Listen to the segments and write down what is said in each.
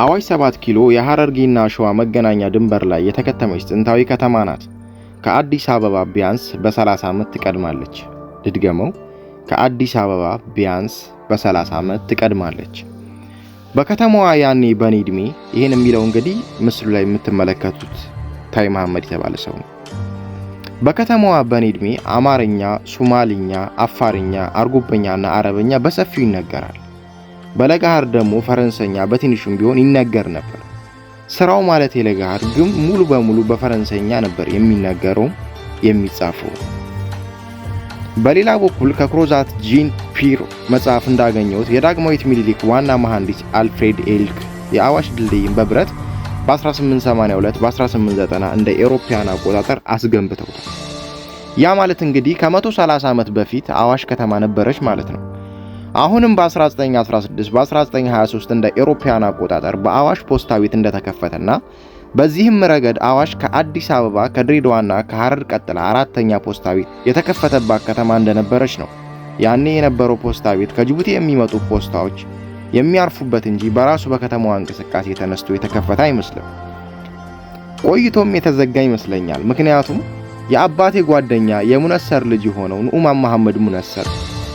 አዋሽ 7 ኪሎ የሐረርጌና ሸዋ መገናኛ ድንበር ላይ የተከተመች ጥንታዊ ከተማ ናት። ከአዲስ አበባ ቢያንስ በ30 ዓመት ትቀድማለች። ልድገመው፣ ከአዲስ አበባ ቢያንስ በ30 ዓመት ትቀድማለች። በከተማዋ ያኔ በኔ እድሜ ይሄን የሚለው እንግዲህ ምስሉ ላይ የምትመለከቱት ታይ መሐመድ የተባለ ሰው ነው። በከተማዋ በኔ እድሜ አማርኛ፣ ሶማሊኛ፣ አፋርኛ፣ አርጎበኛና አረበኛ በሰፊው ይነገራል። በለጋሃር ደግሞ ፈረንሰኛ በትንሹም ቢሆን ይነገር ነበር። ስራው ማለት የለጋሃር ግን ሙሉ በሙሉ በፈረንሰኛ ነበር የሚነገረው የሚጻፈው። በሌላ በኩል ከክሮዛት ጂን ፒር መጽሐፍ እንዳገኘሁት የዳግማዊት ሚኒሊክ ዋና መሐንዲስ አልፍሬድ ኤልክ የአዋሽ ድልድይን በብረት በ1882 በ1890 እንደ ኤሮፓያን አቆጣጠር አስገንብተውታል። ያ ማለት እንግዲህ ከ130 ዓመት በፊት አዋሽ ከተማ ነበረች ማለት ነው። አሁንም በ1916 በ1923 እንደ ኤሮፓያን አቆጣጠር በአዋሽ ፖስታ ቤት እንደተከፈተና በዚህም ረገድ አዋሽ ከአዲስ አበባ ከድሬዳዋና ከሐረር ቀጥላ አራተኛ ፖስታ ቤት የተከፈተባት ከተማ እንደነበረች ነው። ያኔ የነበረው ፖስታ ቤት ከጅቡቲ የሚመጡ ፖስታዎች የሚያርፉበት እንጂ በራሱ በከተማዋ እንቅስቃሴ ተነስቶ የተከፈተ አይመስልም። ቆይቶም የተዘጋ ይመስለኛል። ምክንያቱም የአባቴ ጓደኛ የሙነሰር ልጅ የሆነው ኑዕማን መሐመድ ሙነሰር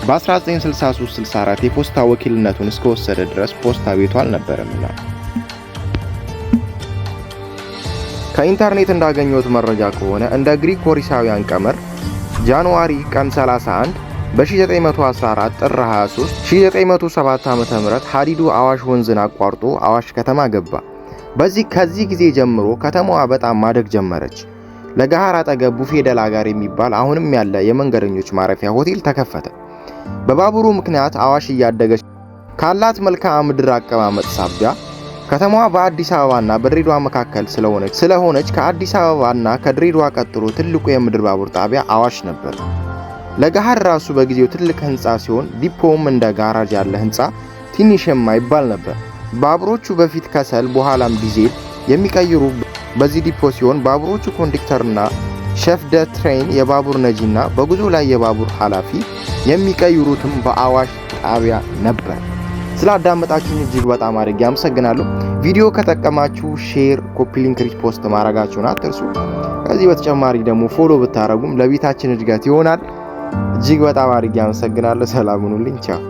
በ1963-64 የፖስታ ወኪልነቱን እስከወሰደ ድረስ ፖስታ ቤቱ አልነበረምና። ከኢንተርኔት እንዳገኘሁት መረጃ ከሆነ እንደ ግሪጎሪሳውያን ቀመር ጃንዋሪ ቀን 31 በ1914 ጥር 23 1907 ዓ.ም ሀዲዱ አዋሽ ወንዝን አቋርጦ አዋሽ ከተማ ገባ። ከዚህ ጊዜ ጀምሮ ከተማዋ በጣም ማደግ ጀመረች። ለጋሃር አጠገብ ቡፌ ደላጋር የሚባል አሁንም ያለ የመንገደኞች ማረፊያ ሆቴል ተከፈተ። በባቡሩ ምክንያት አዋሽ እያደገች ካላት መልክዓ ምድር አቀማመጥ ሳቢያ ከተማዋ በአዲስ አበባና በድሬዳዋ መካከል ስለሆነች ከአዲስ አበባና ከድሬዳዋ ቀጥሎ ትልቁ የምድር ባቡር ጣቢያ አዋሽ ነበር። ለጋሃር ራሱ በጊዜው ትልቅ ህንጻ ሲሆን ዲፖም እንደ ጋራጅ ያለ ህንጻ ትንሽ የማይባል ነበር። ባቡሮቹ በፊት ከሰል በኋላም ዲዜል የሚቀይሩ በዚህ ዲፖ ሲሆን ባቡሮቹ ኮንዳክተርና ሼፍ ደ ትሬን የባቡር ነጂና በጉዞ ላይ የባቡር ኃላፊ የሚቀይሩትም በአዋሽ ጣቢያ ነበር። ስላዳመጣችሁኝ እጅግ በጣም አድርጌ አመሰግናለሁ። ቪዲዮ ከጠቀማችሁ ሼር፣ ኮፒ ሊንክ፣ ሪፖስት ማድረጋችሁን አትርሱ። ከዚህ በተጨማሪ ደግሞ ፎሎ ብታረጉም ለቤታችን እድገት ይሆናል። እጅግ በጣም አድርጌ አመሰግናለሁ። ሰላም ሁኑልኝ። ቻው።